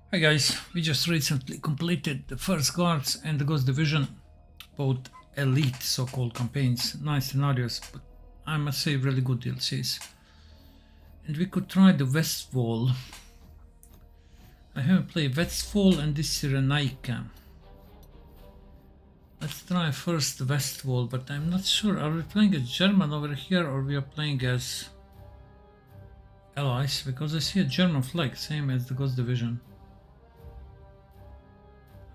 Hi guys, we just recently completed the first guards and the Ghost Division, both elite so-called campaigns, nice scenarios, but I must say really good DLCs. And we could try the Westwall. I haven't played Westwall and this Cyrenaica. Let's try first the Westwall, but I'm not sure, are we playing as German over here or we are playing as allies? Because I see a German flag, same as the Ghost Division.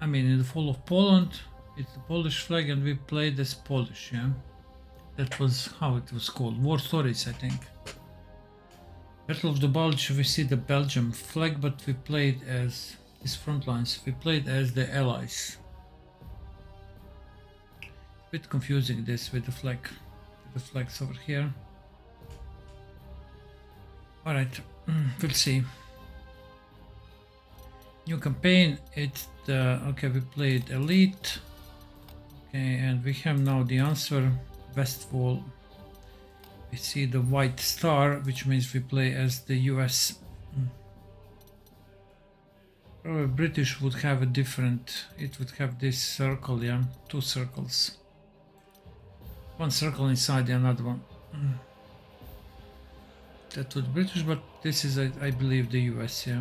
I mean, in the fall of Poland, it's the Polish flag and we played as Polish, yeah? That was how it was called. War Stories, I think. Battle of the Bulge, we see the Belgium flag, but we played as this Frontlines. We played as the Allies. A bit confusing this with the flag. The flags over here. Alright, we'll see. New campaign, it's the, okay, we played elite. Okay, and we have now the answer, Westwall. We see the white star, which means we play as the US. Probably British would have a different, it would have this circle, yeah, two circles. One circle inside the another one. That would be British, but this is, I believe, the US, yeah.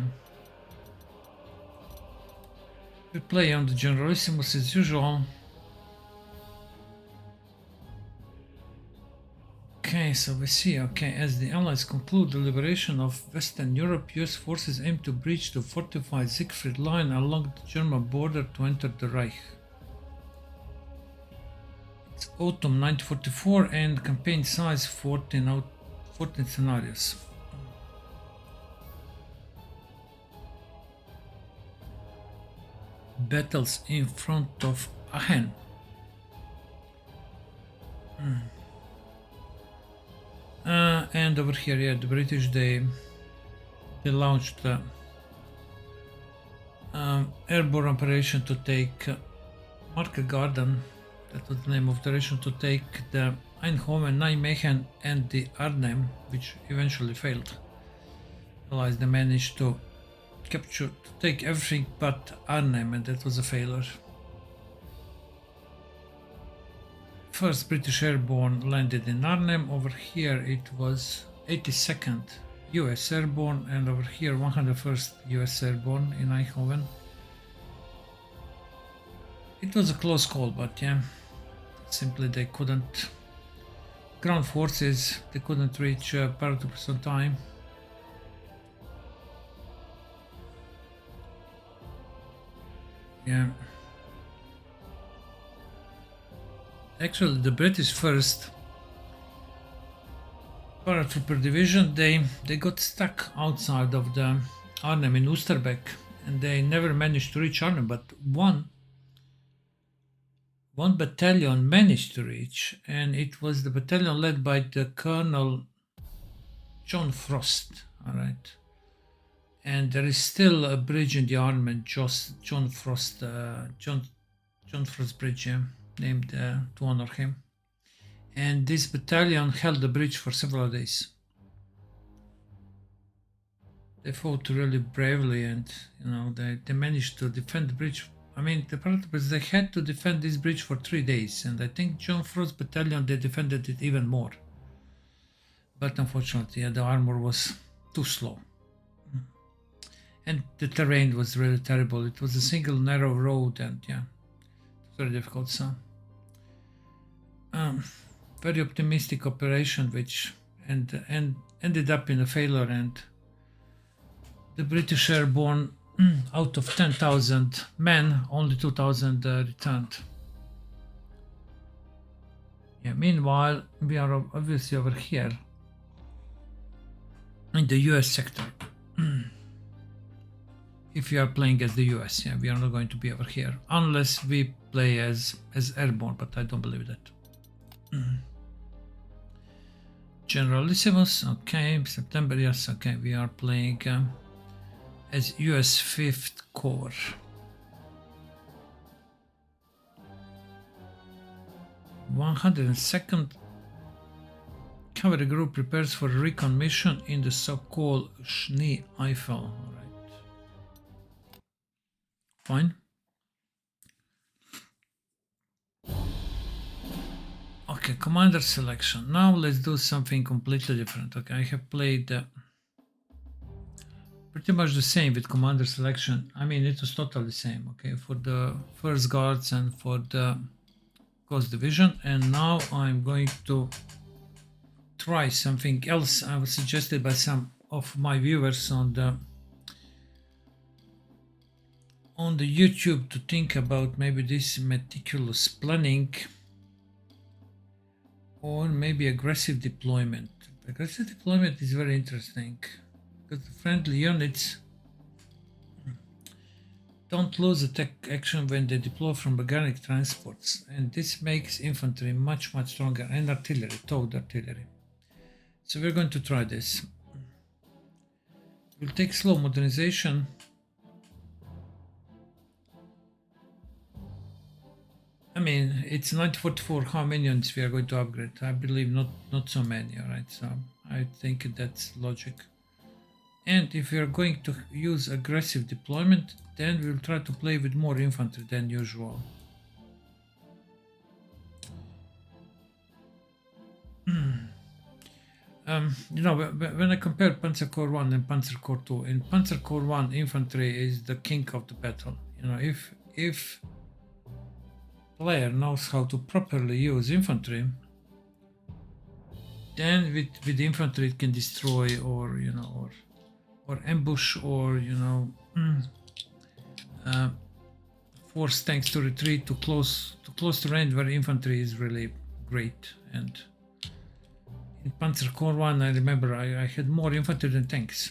We play on the Generalissimus as usual. Okay, so we see, okay, as the Allies conclude the liberation of Western Europe, US forces aim to breach the fortified Siegfried Line along the German border to enter the Reich. It's autumn 1944 and campaign size 14 scenarios. Battles in front of Aachen. And over here, yeah, the British, they launched the airborne operation to take Market Garden. That was the name of the operation, to take the Eindhoven, Nijmegen and the Arnhem, which eventually failed. Allies, they managed to capture, to take everything but Arnhem, and that was a failure. First British Airborne landed in Arnhem. Over here it was 82nd US Airborne, and over here 101st US Airborne in Eindhoven. It was a close call, but yeah, simply they couldn't. Ground forces, they couldn't reach paratroopers on time. Yeah. Actually, the British first paratrooper division, they got stuck outside of the Arnhem in Oosterbeek, and they never managed to reach Arnhem, but one battalion managed to reach, and it was the battalion led by the Colonel John Frost. All right, and there is still a bridge in the Arnhem, John Frost Bridge, yeah, named to honor him. And this battalion held the bridge for several days. They fought really bravely, and you know, they managed to defend the bridge. I mean, the paratroopers, they had to defend this bridge for 3 days, and I think John Frost's battalion, they defended it even more. But unfortunately, yeah, the armor was too slow. And the terrain was really terrible. It was a single narrow road, and yeah, it was very difficult. So, very optimistic operation, which ended up in a failure, and the British Airborne, out of 10,000 men, only 2,000 returned. Yeah, meanwhile, we are obviously over here in the US sector. If you are playing as the US, yeah, we are not going to be over here unless we play as airborne, but I don't believe that. Generalissimus, okay, September, yes, okay, we are playing as US 5th Corps. (102nd) Cavalry Group prepares for recon mission in the so-called Schnee Eifel. All right. fine. Okay, commander selection. Now let's do something completely different. Okay, I have played pretty much the same with commander selection. I mean, it was totally the same. Okay, for the first guards and for the Ghost division, and now I'm going to try something else. I was suggested by some of my viewers on the YouTube to think about maybe this meticulous planning or maybe aggressive deployment. Aggressive deployment is very interesting because the friendly units don't lose attack action when they deploy from organic transports, and this makes infantry much stronger, and artillery, towed artillery. So we're going to try this. We'll take slow modernization. I mean, it's 1944. How many units we are going to upgrade? I believe not so many. All right, so I think that's logic. And if we are going to use aggressive deployment, then we'll try to play with more infantry than usual. You know, when I compare Panzer Corps 1 and Panzer Corps 2, in Panzer Corps 1, infantry is the king of the battle. You know, if player knows how to properly use infantry, then with infantry it can destroy or or ambush or force tanks to retreat to close to range where infantry is really great. And in Panzer Corps 1, I remember I had more infantry than tanks.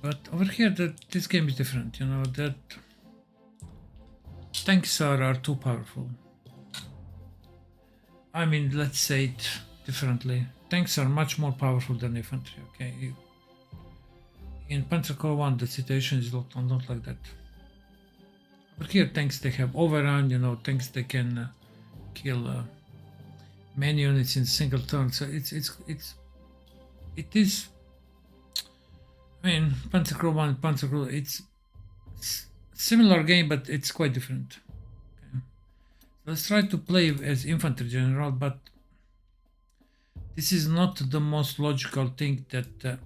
But over here, this game is different. You know that tanks are too powerful. I mean, let's say it differently. Tanks are much more powerful than infantry. Okay. In Panzer Corps 1, the situation is not like that. Over here, tanks, they have overrun. You know, tanks, they can kill many units in single turn. So it is. I mean, Panzer Corps 1, Panzer Corps, it's similar game, but it's quite different. Okay. Let's try to play as infantry general, but this is not the most logical thing that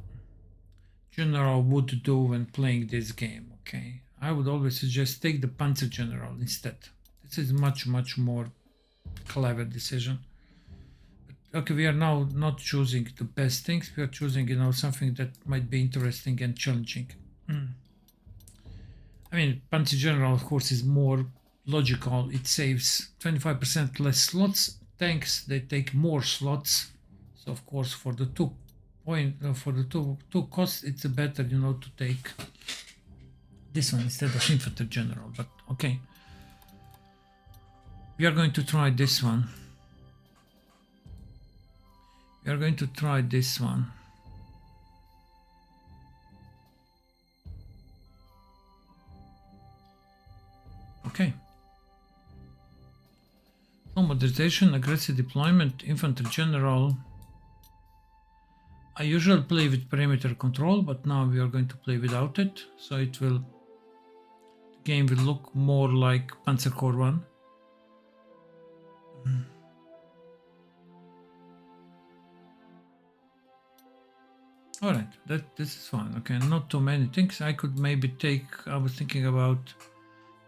general would do when playing this game. Okay, I would always suggest take the Panzer general instead. This is much more clever decision. But, okay, we are now not choosing the best things. We are choosing, something that might be interesting and challenging. I mean, Panzer general, of course, is more logical. It saves 25% less slots. Tanks, they take more slots. So of course, for the two costs, it's better, to take this one instead of infantry general. But okay, we are going to try this one. We are going to try this one. Okay. Modernization, aggressive deployment, infantry general. I usually play with perimeter control, but now we are going to play without it. So the game will look more like Panzer Corps 1. Alright, this is fine. Okay, not too many things. I could maybe I was thinking about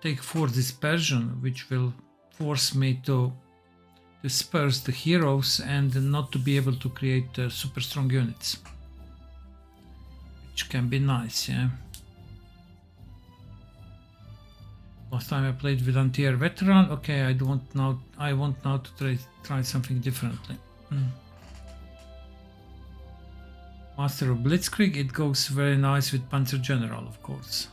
take force dispersion, which will force me to disperse the heroes and not to be able to create super strong units, which can be nice. Yeah. Last time I played with anti-air veteran. Okay, I want now to try something differently. Master of Blitzkrieg. It goes very nice with Panzer General, of course.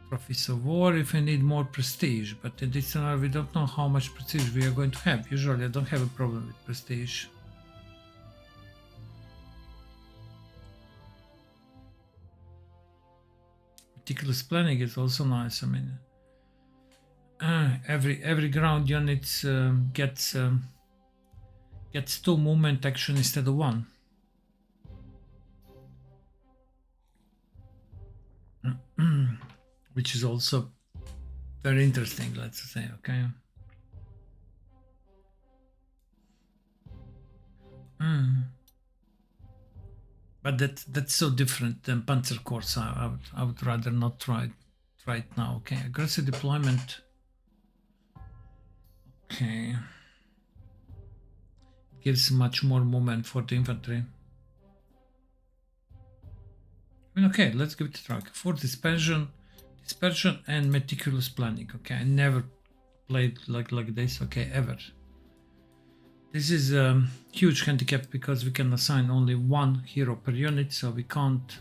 Trophies of War if I need more prestige, but in this scenario we don't know how much prestige we are going to have. Usually I don't have a problem with prestige. Meticulous planning is also nice. I mean, every ground unit gets 2 movement action instead of 1. which is also very interesting, let's say, okay. But that's so different than Panzer Corps. I would rather not try it now. Okay, aggressive deployment. Okay, gives much more movement for the infantry. I mean, okay, let's give it a try. For dispersion and meticulous planning. Okay, I never played like this. Okay, ever. This is a huge handicap because we can assign only one hero per unit, so we can't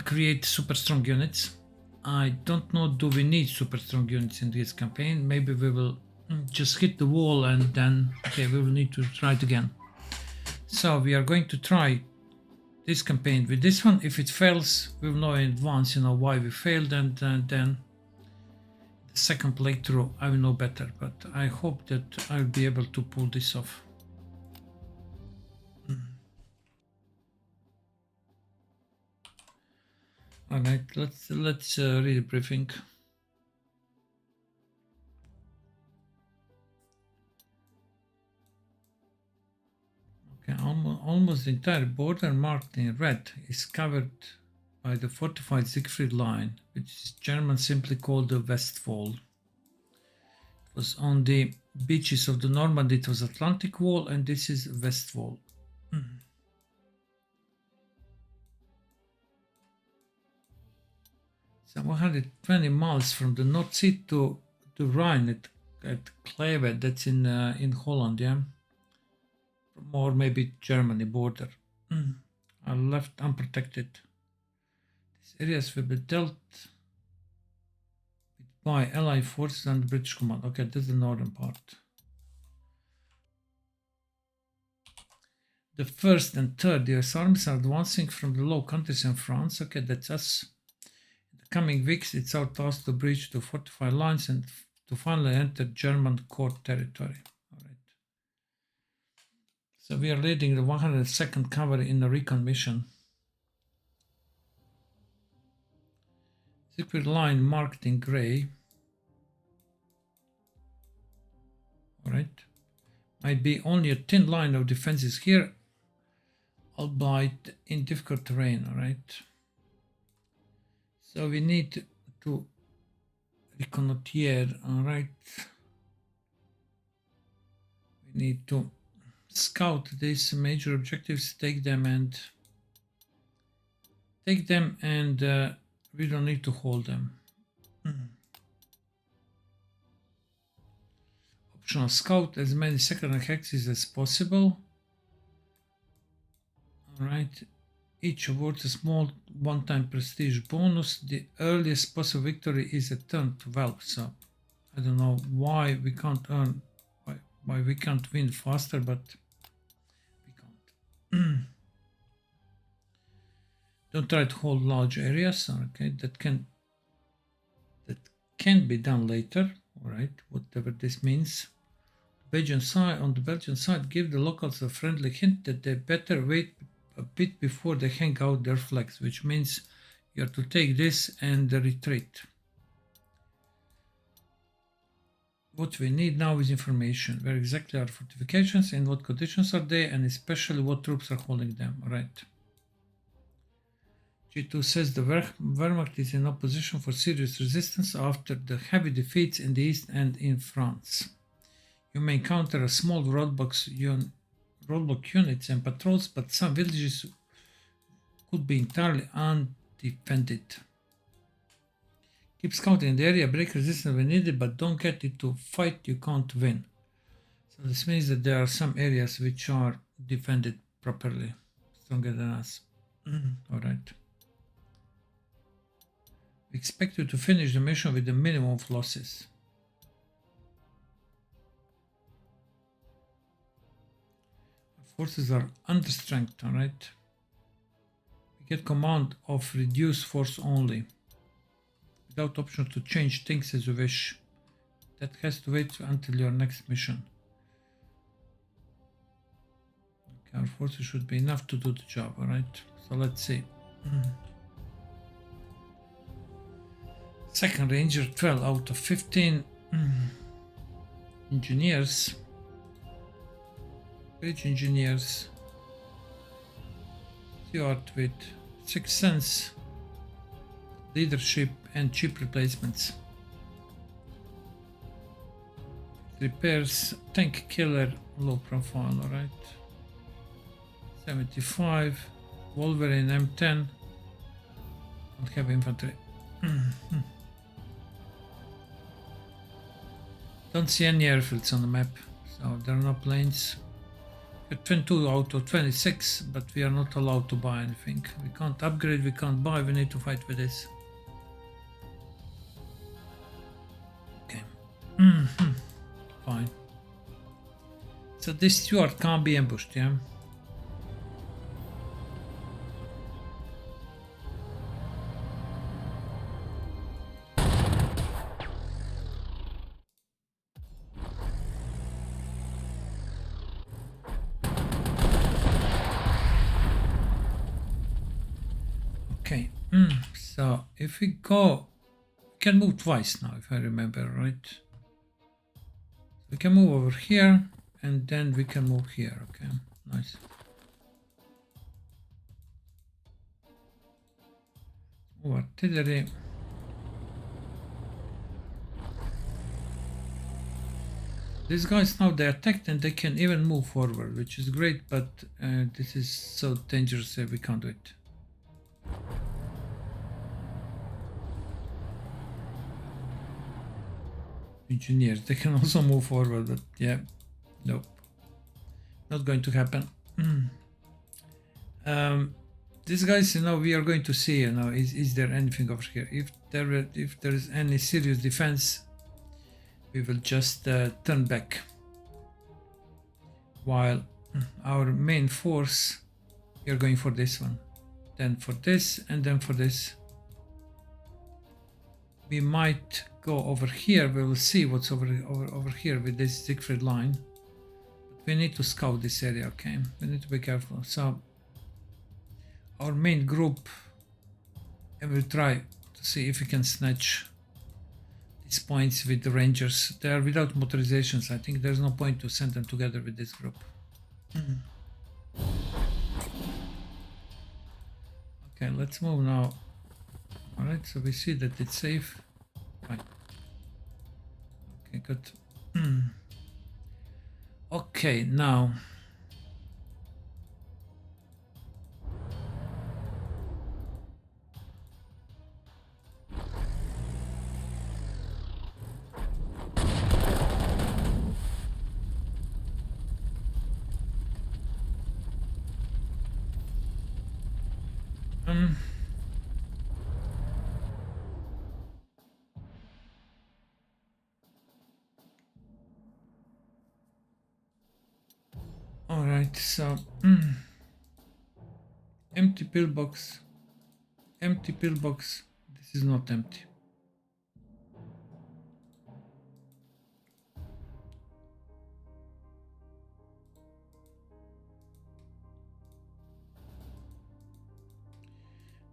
create super strong units. I don't know, do we need super strong units in this campaign? Maybe we will just hit the wall and then, okay, we will need to try it again. So we are going to try this campaign with this one. If it fails, we will know in advance, why we failed, and then the second playthrough I will know better, but I hope that I'll be able to pull this off. All right, let's read the briefing. Okay, almost the entire border marked in red is covered by the fortified Siegfried Line, which Germans simply called the Westwall. It was on the beaches of the Normandy. It was Atlantic Wall, and this is Westwall. So 120 miles from the North Sea to the Rhine at Kleve, that's in Holland, yeah, or maybe Germany border, are left unprotected. These areas will be dealt with by Allied forces and British command. Okay, that's the northern part. The 1st and 3rd US armies are advancing from the Low Countries and France. Okay, that's us. In the coming weeks, it's our task to breach the fortified lines and to finally enter German core territory. All right. So we are leading the 102nd Cavalry in a recon mission. Secret line marked in gray. All right. Might be only a thin line of defenses here, albeit in difficult terrain. All right. So we need to reconnoiter. All right. We need to scout these major objectives, take them, and we don't need to hold them. Optional scout as many secondary hexes as possible. All right. Each awards a small one-time prestige bonus. The earliest possible victory is at turn 12. So I don't know why we can't earn, why we can't win faster, but we can't. Don't try to hold large areas. Okay, that can be done later. All right, whatever this means. On the Belgian side, give the locals a friendly hint that they better wait a bit before they hang out their flags, which means you have to take this and retreat. What we need now is information. Where exactly are fortifications, in what conditions are they, and especially what troops are holding them. Right. G2 says the Wehrmacht is in opposition for serious resistance after the heavy defeats in the east and in France. You may encounter a small roadblock units and patrols, but some villages could be entirely undefended. Keep scouting the area, break resistance when needed, but don't get into fight you can't win. So this means that there are some areas which are defended properly, stronger than us. Alright. We expect you to finish the mission with the minimum of losses. Forces are under strength, alright? We get command of reduce force only, without option to change things as you wish. That has to wait until your next mission. Okay, our forces should be enough to do the job, alright? So let's see. Second Ranger, 12 out of 15. Engineers. Bridge engineers. Steward with 6 sense. Leadership and cheap replacements. Repairs, tank killer, low profile, alright. 75. Wolverine M10. Don't have infantry. Don't see any airfields on the map, so there are no planes. We're 22 out of 26, but we are not allowed to buy anything. We can't upgrade, we can't buy, we need to fight with this. Okay. Fine. So this steward can't be ambushed, yeah? Okay, so if we go, we can move twice now, if I remember right. We can move over here, and then we can move here, okay, nice. Move artillery. These guys now, they attacked and they can even move forward, which is great, but this is so dangerous that we can't do it. Engineers, they can also move forward, but yeah, nope, not going to happen. These guys, you know, we are going to see, you know, is there anything over here? If there is any serious defense, we will just turn back, while our main force, we are going for this one, then for this, and then for this. We might go over here. We will see what's over here with this Siegfried line. But we need to scout this area, okay? We need to be careful. So our main group, and we'll try to see if we can snatch these points with the Rangers. They are without motorizations. I think there's no point to send them together with this group. Okay, let's move now. Alright, so we see that it's safe. Fine. Okay, good. Okay, now. All right, so empty pillbox, empty pillbox. This is not empty.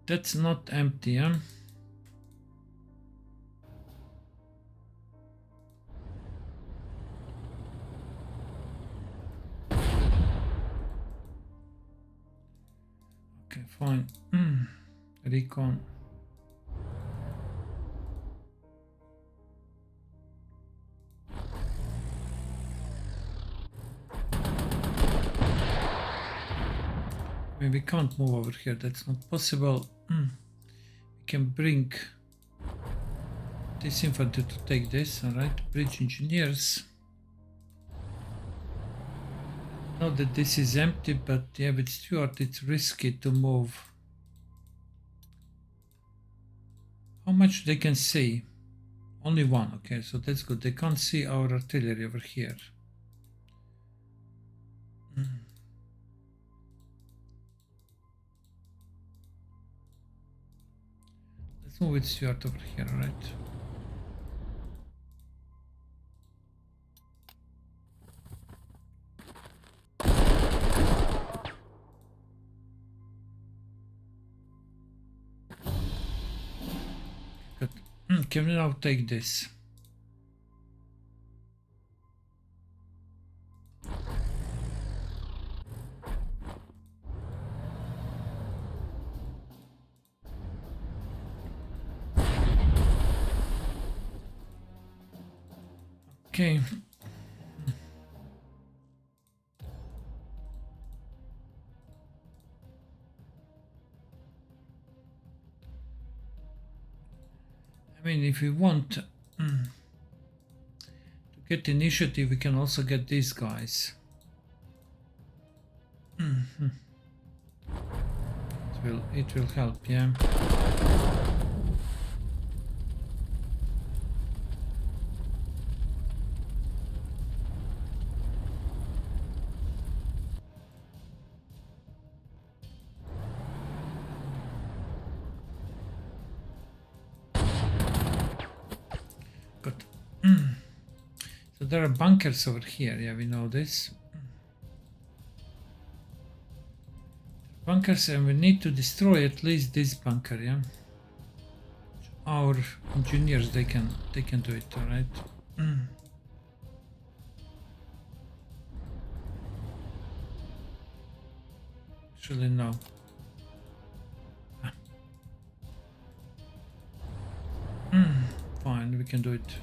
That's not empty, huh? Okay, fine. Recon. I mean, we can't move over here. That's not possible. We can bring this infantry to take this. All right, bridge engineers. Know that this is empty, but yeah, with Stuart it's risky to move. How much they can see? Only one. Okay, so that's good. They can't see our artillery over here. Let's move with Stuart over here, all right? Good. Can we now take this? Okay. I mean, if we want to get initiative, we can also get these guys. It will help, yeah. Good. So there are bunkers over here, yeah, we know this. Bunkers, and we need to destroy at least this bunker, yeah. Our engineers, they can do it, all right. Actually, no. Fine, we can do it.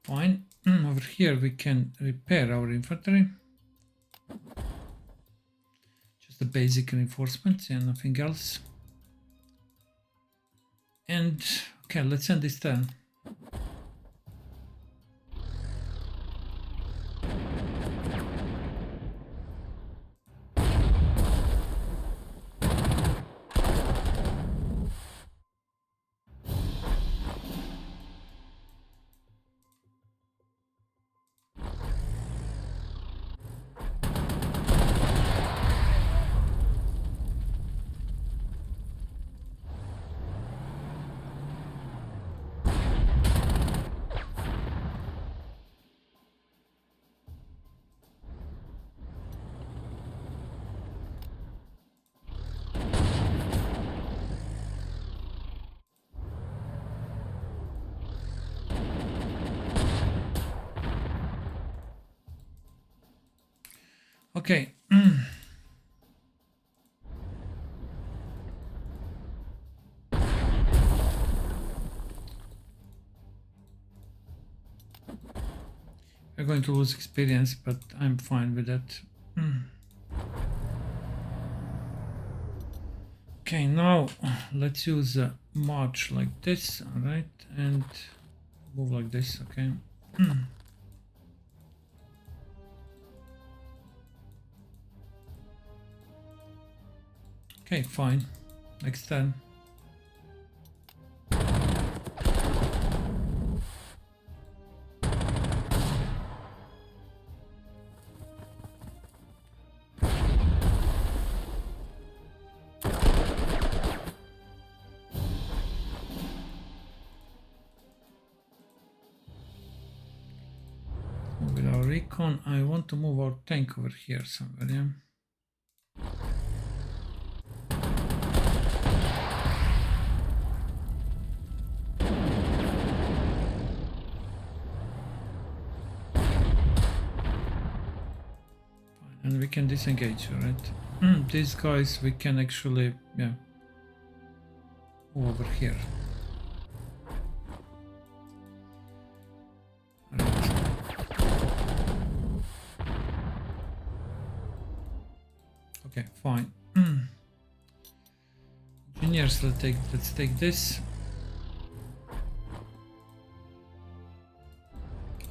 Fine. Over here we can repair our infantry. Just the basic reinforcements and nothing else. And okay, let's end this turn. Okay. We're going to lose experience, but I'm fine with that. Okay, now let's use a march like this, all right, and move like this, okay. Okay, fine. Next turn. With our recon, I want to move our tank over here somewhere, yeah. And we can disengage, right? These guys we can actually, yeah, move over here. Right. Okay, fine. Engineers, let's take this.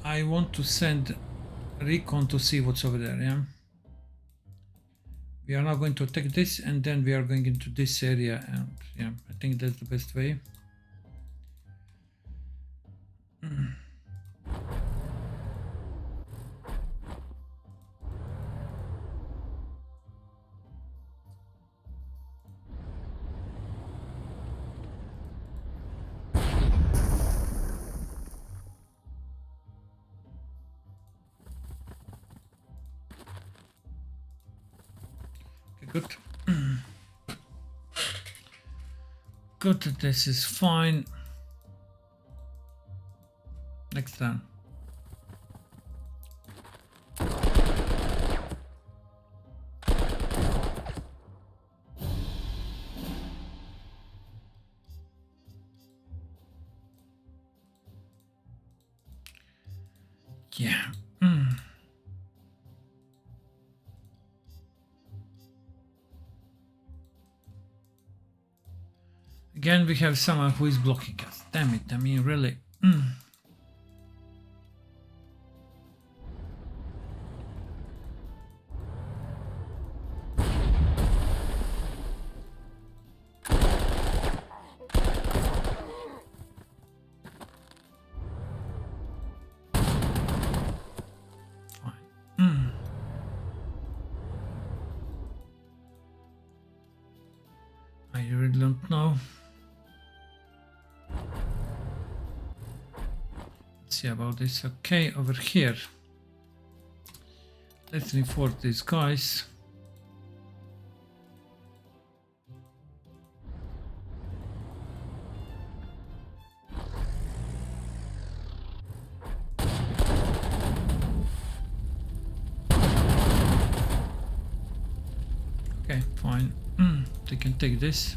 I want to send recon to see what's over there, yeah. We are now going to take this, and then we are going into this area, and yeah, I think that's the best way. Good. Good, this is fine. Next turn. Yeah. Again, we have someone who is blocking us. Damn it, I mean, really. Fine. I really don't know. See about this. Okay, over here. Let's reinforce these guys. Okay, fine. They can take this.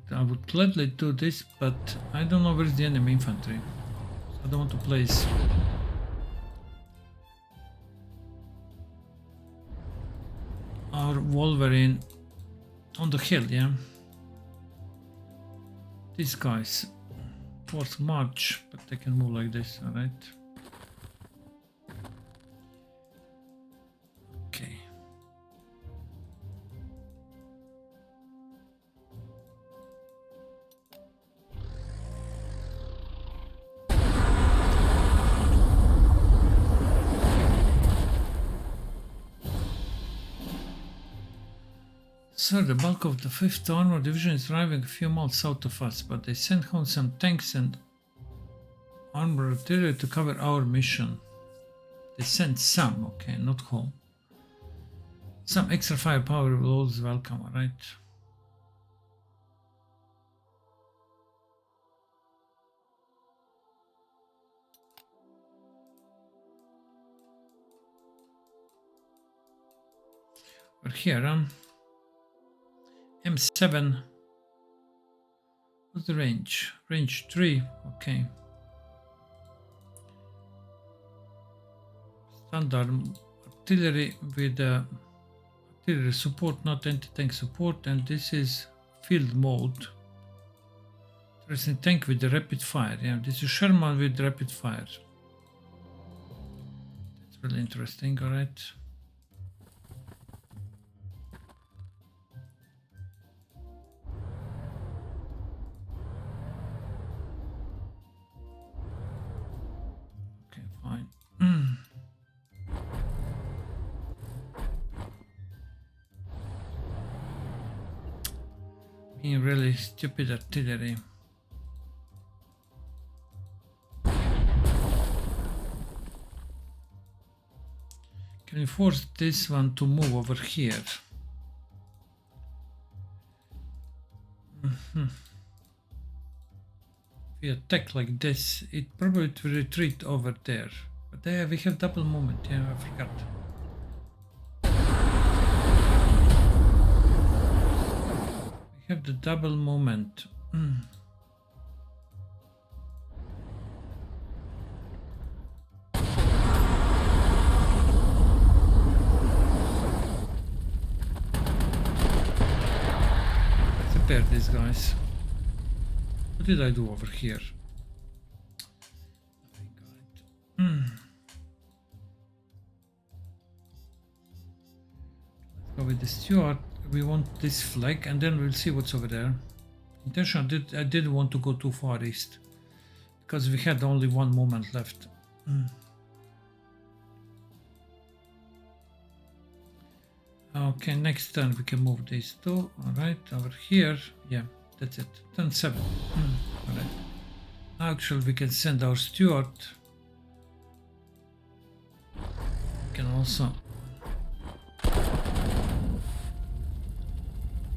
I would gladly do this, but I don't know where's the enemy infantry. So I don't want to place. Our Wolverine on the hill, yeah. These guys force march, but they can move like this, alright. Okay. Sir, the bulk of the 5th Armored Division is arriving a few miles south of us, but they sent home some tanks and armored artillery to cover our mission. They sent some, okay, not home. Some extra firepower will always welcome, alright? We're here, M7. What's the range? Range 3, okay. Standard artillery with artillery support, not anti-tank support, and this is field mode. There's a tank with the rapid fire, yeah, this is Sherman with rapid fire. That's really interesting, alright. Fine. Being really stupid artillery. Can you force this one to move over here? If we attack like this, it probably will retreat over there. But there we have double movement, yeah, I forgot. We have the double movement. Let's repair these guys. What did I do over here? Let's go with the steward. We want this flag and then we'll see what's over there. intention. I didn't want to go too far east because we had only one moment left. Okay, next turn we can move these two. Alright, over here. Yeah, that's it. Turn 7. Alright. Actually, we can send our steward. We can also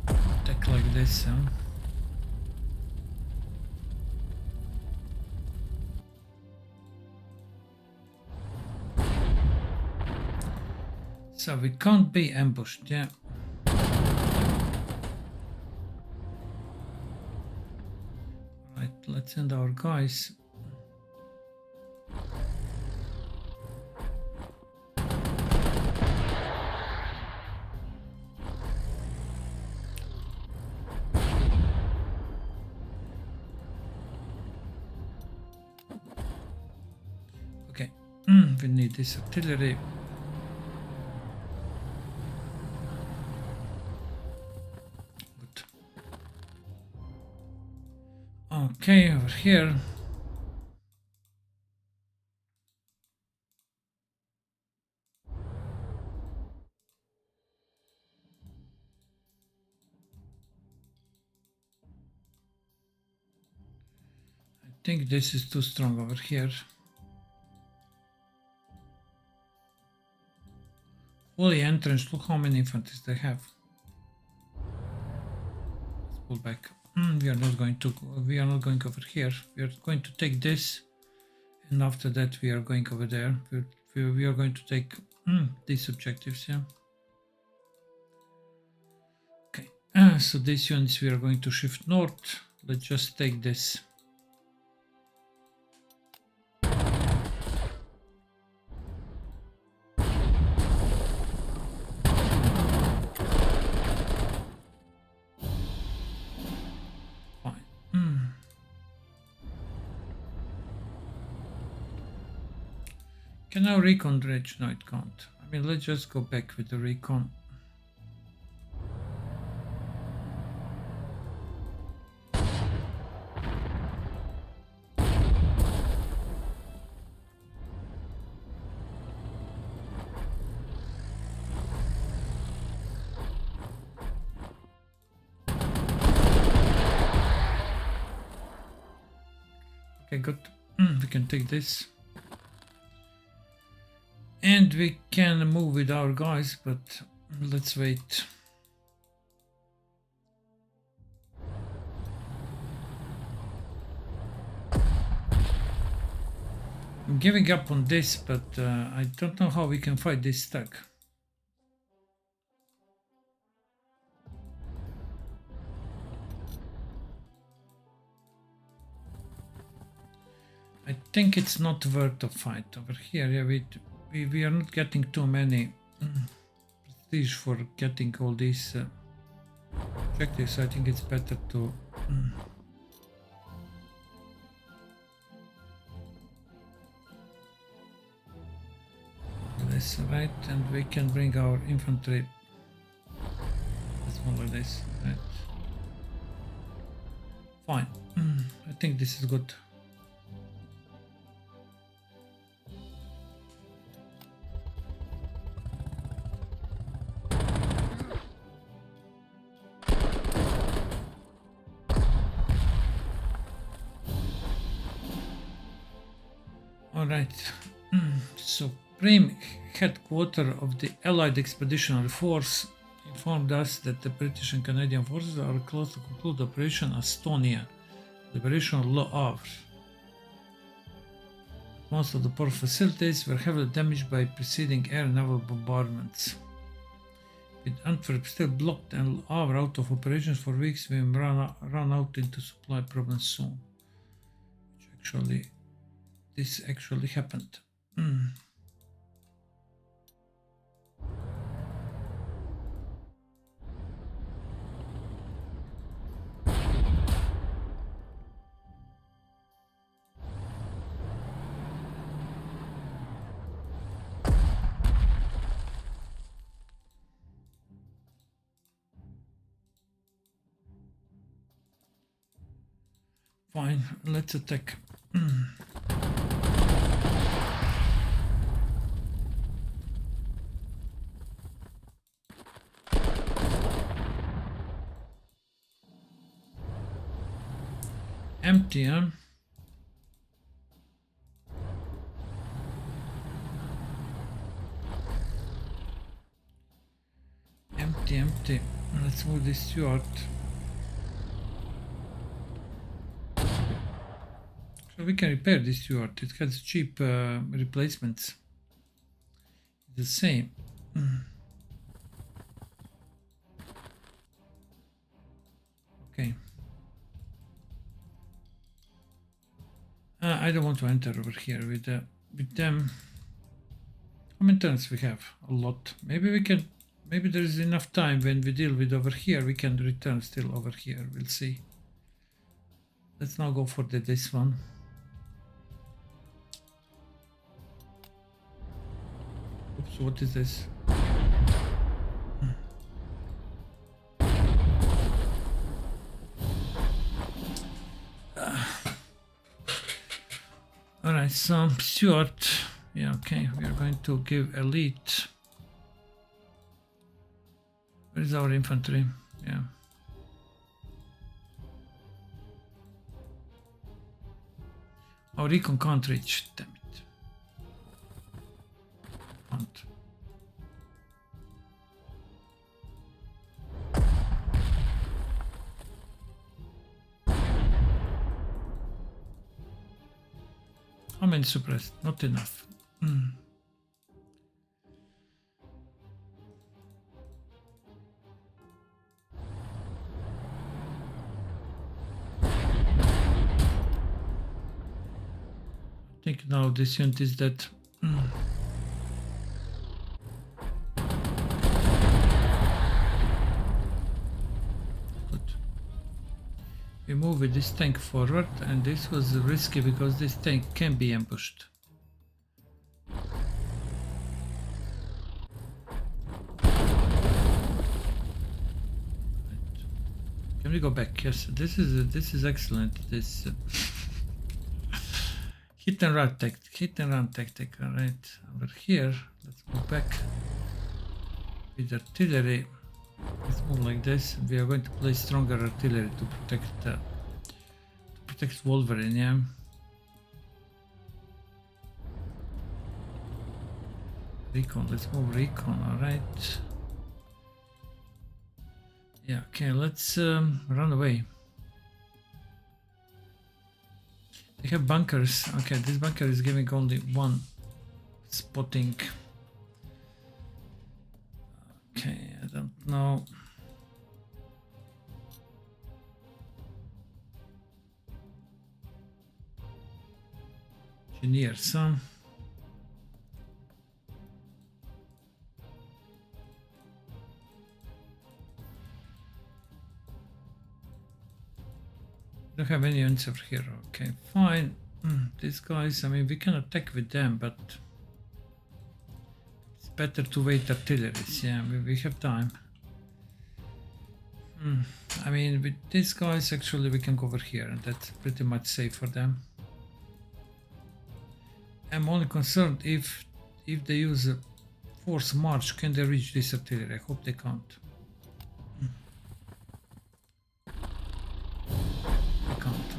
attack like this. So we can't be ambushed, yeah. Right, let's send our guys. Okay, we need this artillery. Okay, over here. I think this is too strong over here. Fully entrenched. Look how many infantries they have. Let's pull back. We are not going to. We are not going over here. We are going to take this, and after that we are going over there. We are going to take these objectives. Yeah. Okay. So these units we are going to shift north. Let's just take this. Can our recon dredge? No, it can't. I mean, let's just go back with the recon. Okay, good. We can take this. And we can move with our guys, but let's wait. I'm giving up on this, but I don't know how we can fight this stack. I think it's not worth the fight over here. Yeah, we are not getting too many prestige for getting all these objectives. I think it's better to this, right? And we can bring our infantry. Let's move like this, right? Fine. I think this is good. Alright, Supreme Headquarter of the Allied Expeditionary Force informed us that the British and Canadian forces are close to conclude Operation Estonia, Liberation of Le Havre. Most of the port facilities were heavily damaged by preceding air and naval bombardments. With Antwerp still blocked and Le Havre out of operations for weeks, we may run out into supply problems soon. This actually happened. Fine, let's attack. Empty, huh? Empty. Let's move this Stuart. So we can repair this Stuart. It has cheap replacements. The same. Okay. I don't want to enter over here with them. How many turns we have? A lot. Maybe we can. Maybe there is enough time when we deal with over here. We can return still over here. We'll see. Let's now go for this one. Oops, what is this? Alright, so Stuart. Yeah, okay, we are going to give elite. Where is our infantry? Yeah. Our recon can't reach, damn it. Can't. How many suppressed? Not enough. I think now this unit is dead. Good. We move with this tank forward, and this was risky because this tank can be ambushed. Can we go back? Yes, this is excellent. This hit and run tactic. All right, over here. Let's go back with artillery. Let's move like this. We are going to place stronger artillery to protect Wolverine. Yeah. Recon. Let's move recon. All right. Yeah, okay, let's run away. They have bunkers. Okay, this bunker is giving only one spotting. Okay, I don't know. Engineers, huh? Don't have any answer here. Okay, fine. These guys, I mean, we can attack with them, but it's better to wait artilleries. Yeah, we have time. I mean, with these guys, actually, we can go over here, and that's pretty much safe for them. I'm only concerned if they use a force march, can they reach this artillery? I hope they can't.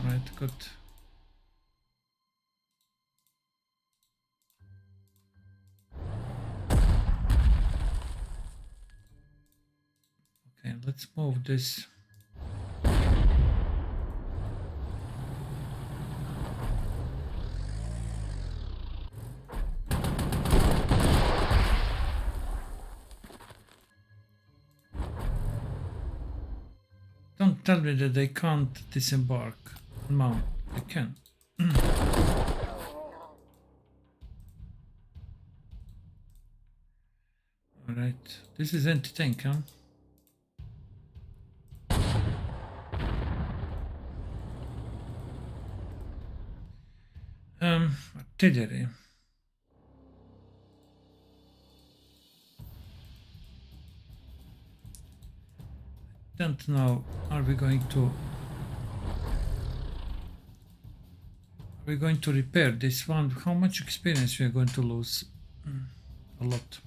Right, good. Okay, let's move this. Don't tell me that they can't disembark. Mount. They can. Alright. This is anti-tank, huh? Artillery. Don't know. Are we going to We're going to repair this one. How much experience we are going to lose? A lot.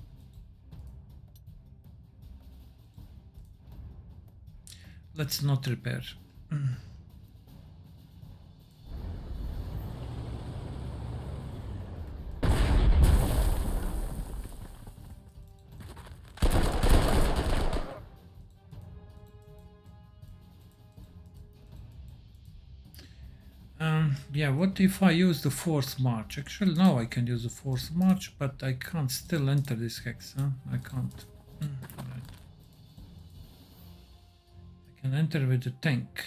Let's not repair. Yeah, what if I use the forced march? Actually, no, I can use the forced march, but I can't still enter this hex, huh? I can't. Right. I can enter with the tank.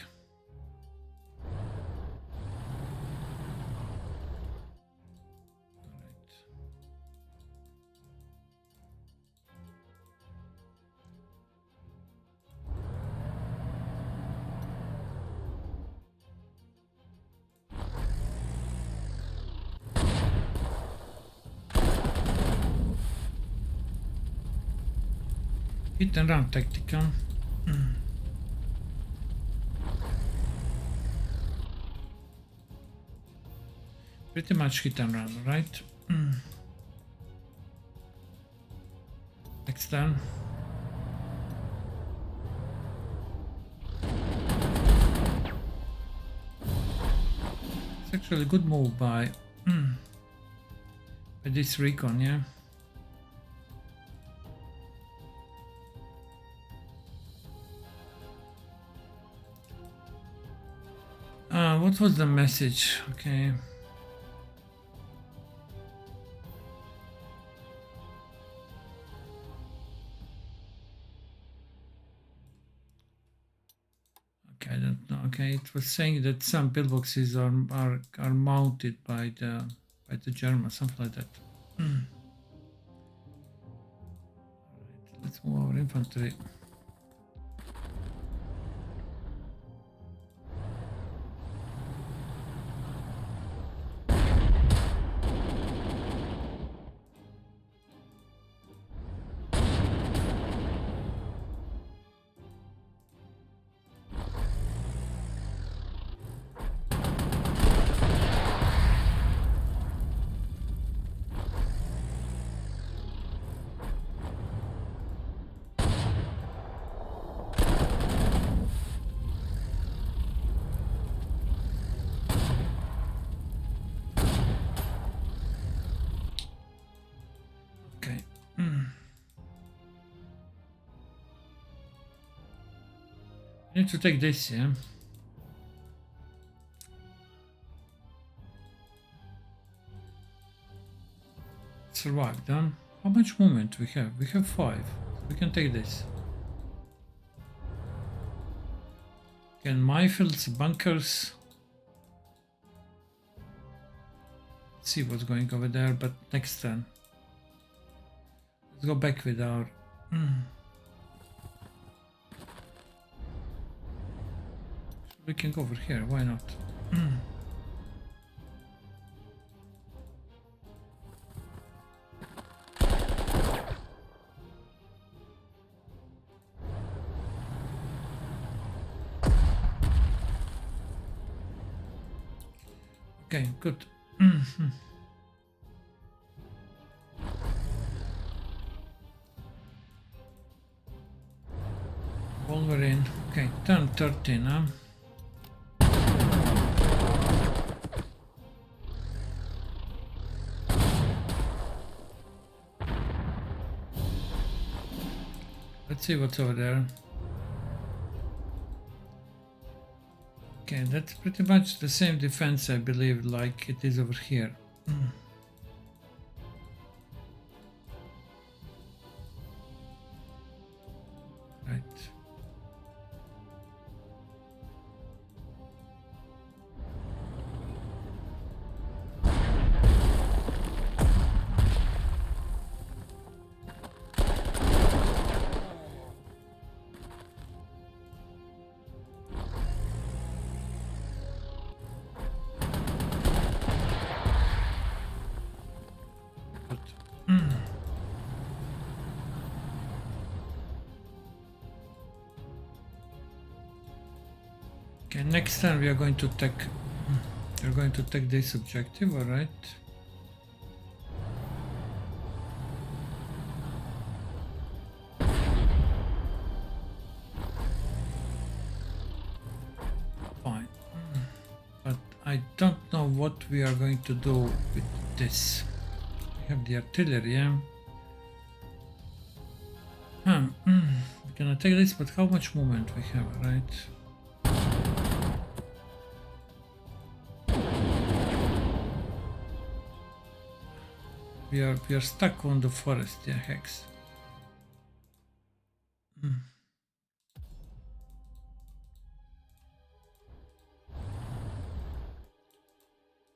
Hit and run tactic, huh? Pretty much hit and run, right? Next turn. It's actually a good move by this recon, yeah. What was the message? Okay. Okay, I don't know. Okay, it was saying that some pillboxes are mounted by the Germans, something like that. Alright, let's move our infantry. I need to take this, yeah. Survived, huh? How much movement we have? We have 5. We can take this. Can minefields, bunkers. Let's see what's going over there, but next turn. Let's go back with our. We can go over here, why not? Okay, good. Wolverine. Okay, turn 13, huh? Let's see what's over there. Okay, that's pretty much the same defense, I believe, like it is over here. Right. Okay, next time we are going to We're going to take this objective, alright. Fine. But I don't know what we are going to do with this. We have the artillery, yeah? We can attack this, but how much movement we have, right? We are stuck on the forest, yeah, hex.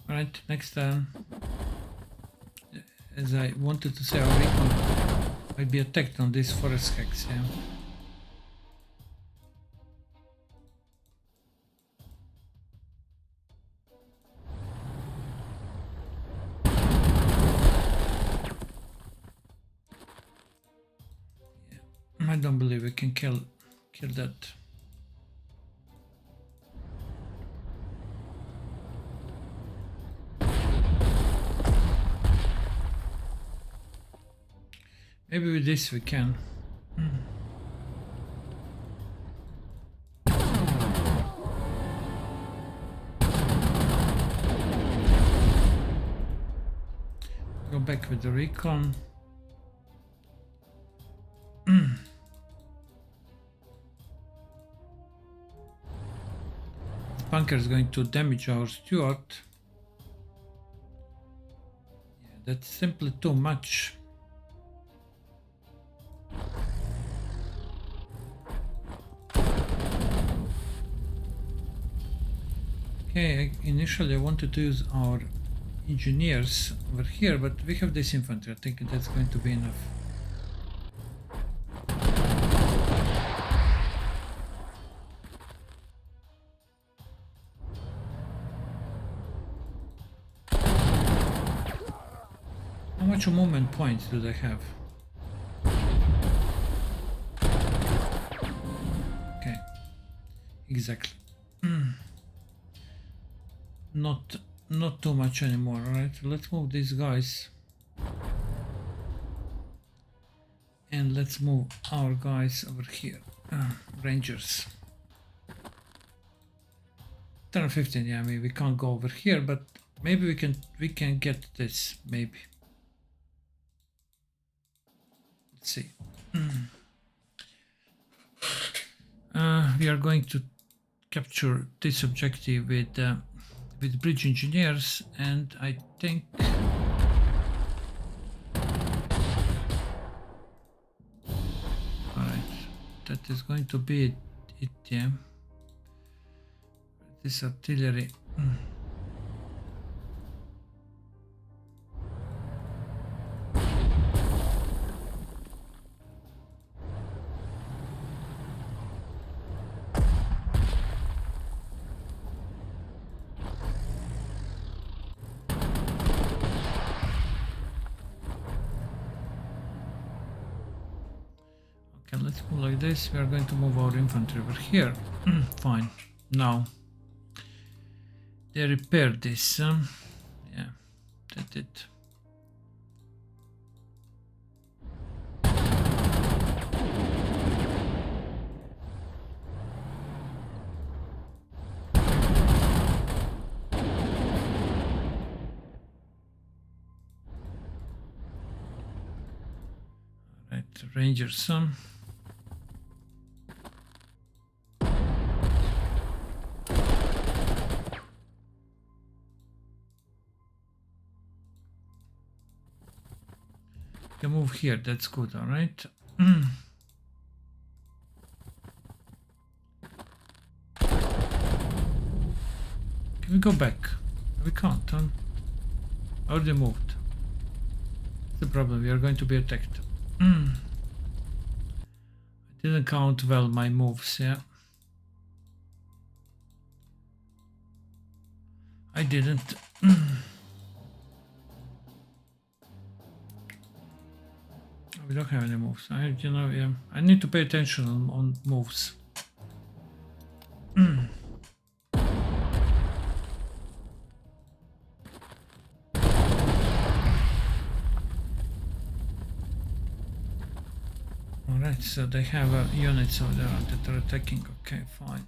Alright, next turn. As I wanted to say, our recon might be attacked on this forest hex, yeah. I don't believe we can kill that. Maybe with this we can. Go back with the recon. Bunker is going to damage our steward. Yeah, that's simply too much. Okay, initially I wanted to use our engineers over here, but we have this infantry. I think that's going to be enough. How much movement points do they have? Okay, exactly. Not too much anymore. Right, let's move these guys and let's move our guys over here. Rangers. Turn 15. Yeah, I mean we can't go over here, but maybe we can get this. Maybe. Let's see. We are going to capture this objective with bridge engineers, and I think alright, that is going to be it, yeah. This artillery. Let's go like this. We are going to move our infantry over here. Fine. Now they repaired this. Yeah, that's it. Alright, Rangers. Can move here, that's good, alright. Can we go back? We can't, huh? Already moved. That's the problem, we are going to be attacked. I didn't count well my moves, yeah. I didn't. We don't have any moves. Yeah, I need to pay attention on moves. Alright, so they have units over there that are attacking. Okay, fine.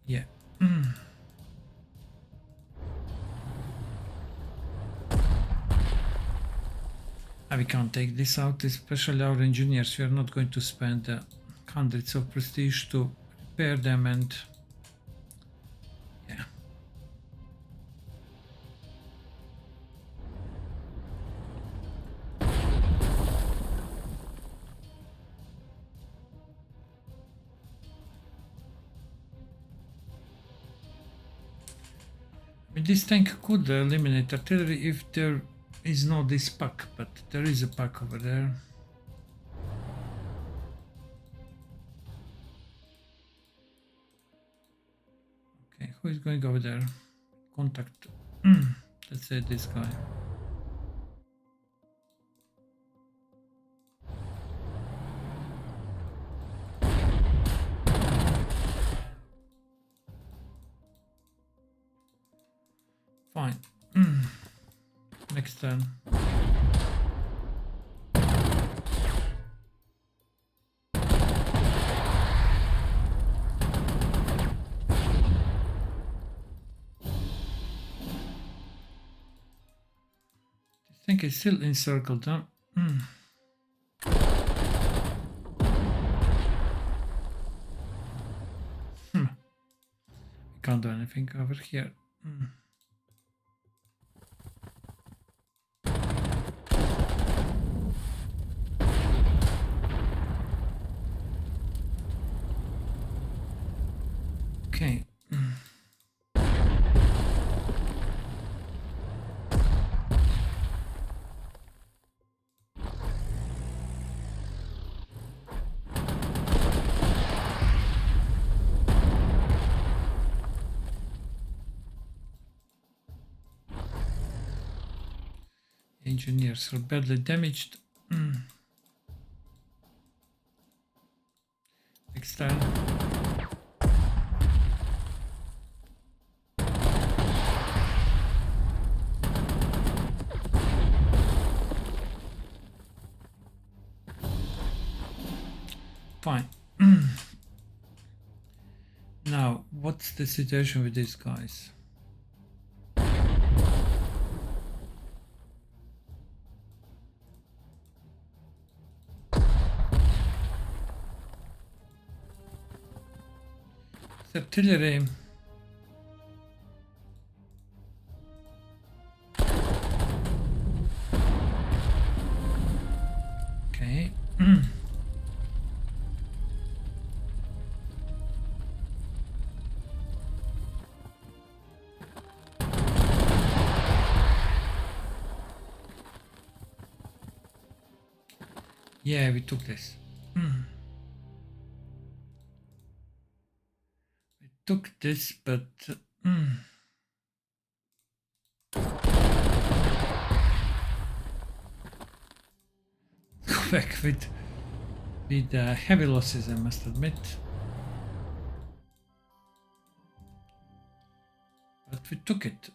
Yeah. We can't take this out, especially our engineers. We are not going to spend hundreds of prestige to repair them, and yeah. This tank could eliminate artillery if there is no this pack, but there is a pack over there. Okay, who is going over there? Contact. Let's say this guy. Fine. Next turn. This thing is still encircled, huh? We can't do anything over here. Okay. Engineers are badly damaged. Next time. Fine. Now, what's the situation with these guys? Artillery. Okay. Yeah, we took this. Took this, but go back with heavy losses, I must admit. But we took it.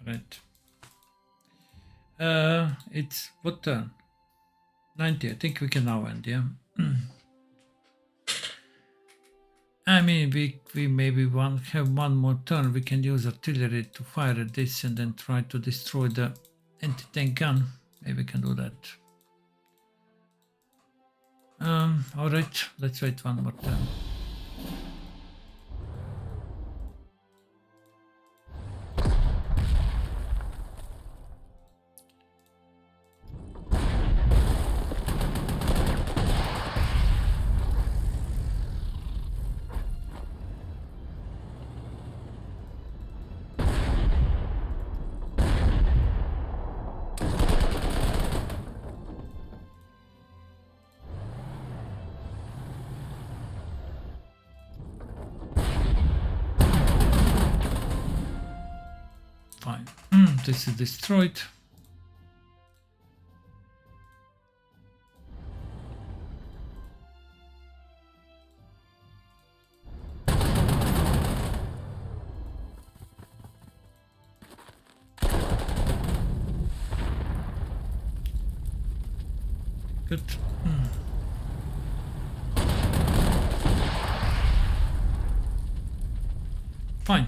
Right. It's what turn? 90. I think we can now end. Yeah. I mean, we maybe have one more turn. We can use artillery to fire at this and then try to destroy the anti-tank gun. Maybe we can do that. All right, let's wait one more turn. This is destroyed. Good. Fine.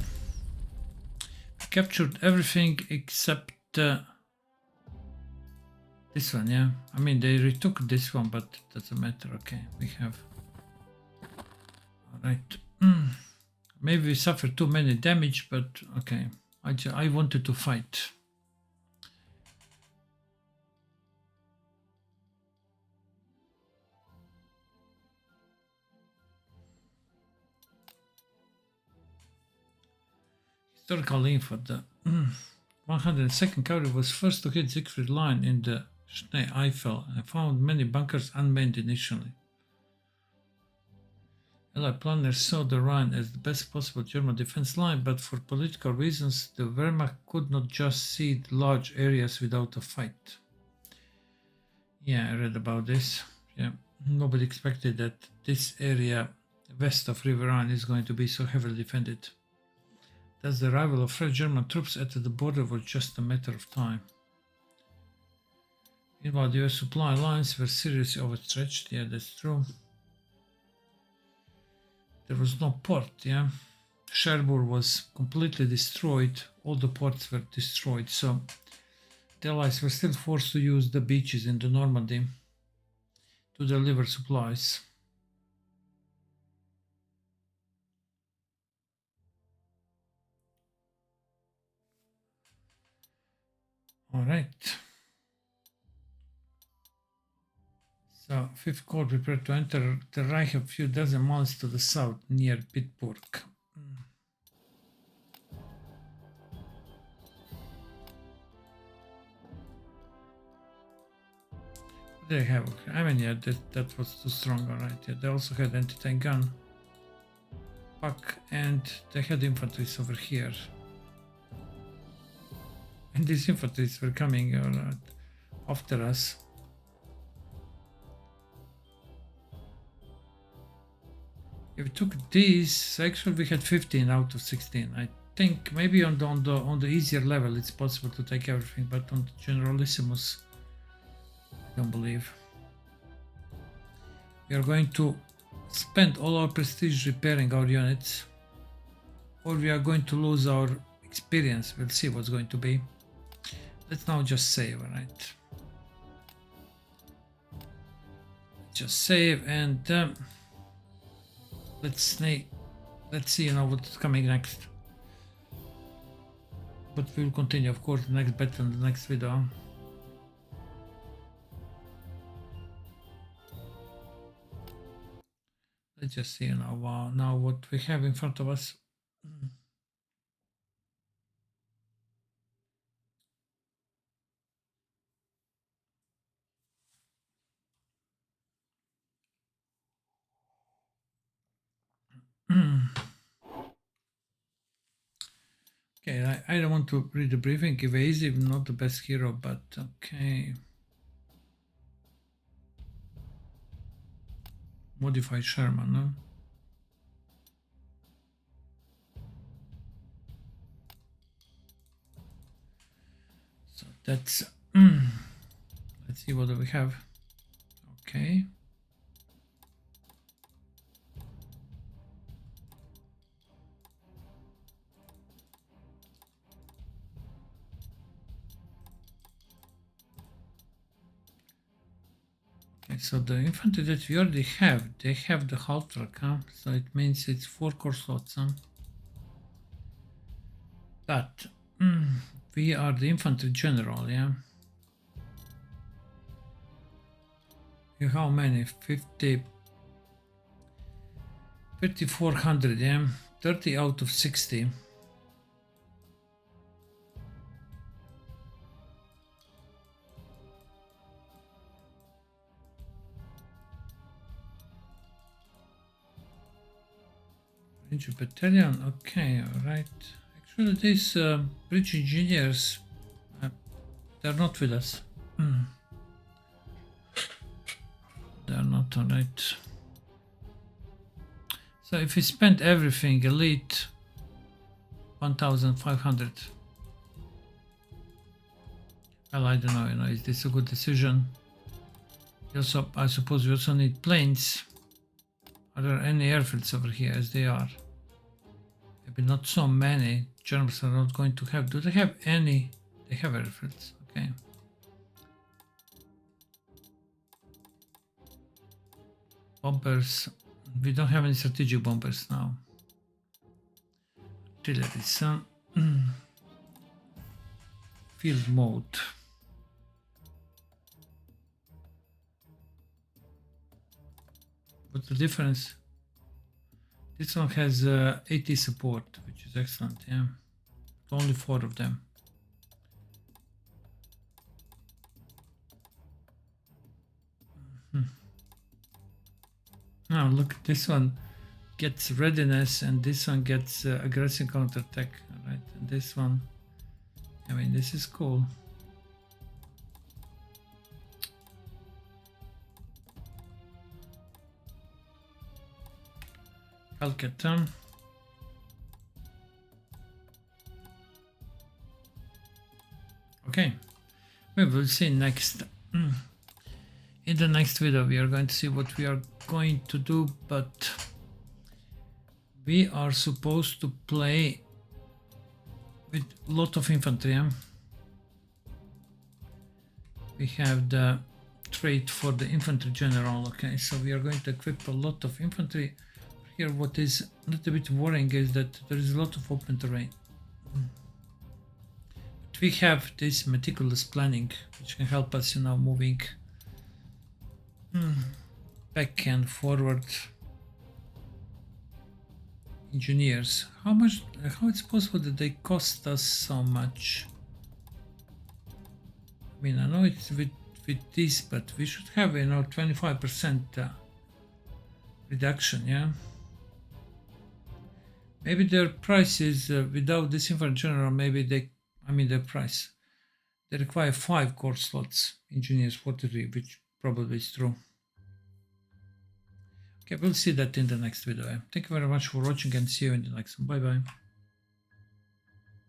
We captured everything except this one, yeah. I mean, they retook this one, but it doesn't matter. Okay, we have. Alright. Maybe we suffered too many damage, but okay. I wanted to fight. Historical info. The 102nd Cavalry was first to hit Siegfried Line in the Schnee Eifel and found many bunkers unmanned initially. Allied planners saw the Rhine as the best possible German defense line, but for political reasons, the Wehrmacht could not just cede large areas without a fight. Yeah, I read about this. Yeah, nobody expected that this area west of River Rhine is going to be so heavily defended. Thus, the arrival of fresh German troops at the border was just a matter of time. Meanwhile, the US supply lines were seriously overstretched. Yeah, that's true. There was no port, yeah. Cherbourg was completely destroyed. All the ports were destroyed, so the Allies were still forced to use the beaches in the Normandy to deliver supplies. All right. So, 5th Corps prepared to enter the Reich a few dozen miles to the south, near Bitburg. They have, I mean, yeah, that was too strong, alright. Yeah, they also had anti-tank gun pack, and they had infantries over here. And these infantries were coming after us. If we took these, actually we had 15 out of 16. I think maybe on the easier level it's possible to take everything, but on the Generalissimus, I don't believe. We are going to spend all our prestige repairing our units, or we are going to lose our experience. We'll see what's going to be. Let's now just save, alright? Just save, and let's see, what's coming next. But we'll continue, of course, the next battle in the next video. Let's just see now what we have in front of us. Okay, I don't want to read the briefing. Evasive, not the best hero, but okay. Modified Sherman, no? So that's let's see what do we have. Okay. Okay, so the infantry that we already have, they have the half track, huh? So it means it's 4 core slots, huh? But we are the infantry general, yeah? How many? 5,400, yeah? 30 out of 60. Ranger battalion, okay, alright. Actually, these bridge engineers, they're not with us. They're not alright. So if we spend everything, elite 1,500. Well, I don't know, is this a good decision? Also, I suppose we also need planes. Are there any airfields over here, as they are? Maybe not so many. Germans are not going to have. Do they have any? They have airfields. Okay. Bombers. We don't have any strategic bombers now. Artillery. Some field mode. What's the difference? This one has AT support, which is excellent. Yeah, only 4 of them. Now look, this one gets readiness, and this one gets aggressive counterattack. All right, and this one. I mean, this is cool. Calcutta. Okay, we will see next. In the next video, we are going to see what we are going to do, but we are supposed to play with a lot of infantry. We have the trait for the infantry general. Okay, so we are going to equip a lot of infantry. Here, what is a little bit worrying is that there is a lot of open terrain. But we have this meticulous planning, which can help us, you know, moving back and forward. Engineers, how it's possible that they cost us so much? I mean, I know it's with this, but we should have, you know, 25% reduction. Yeah, maybe their price is without this infantry general. Maybe their price, they require 5 core slots, engineers 43, which probably is true. Okay, we'll see that in the next video. Thank you very much for watching, and see you in the next one. Bye bye.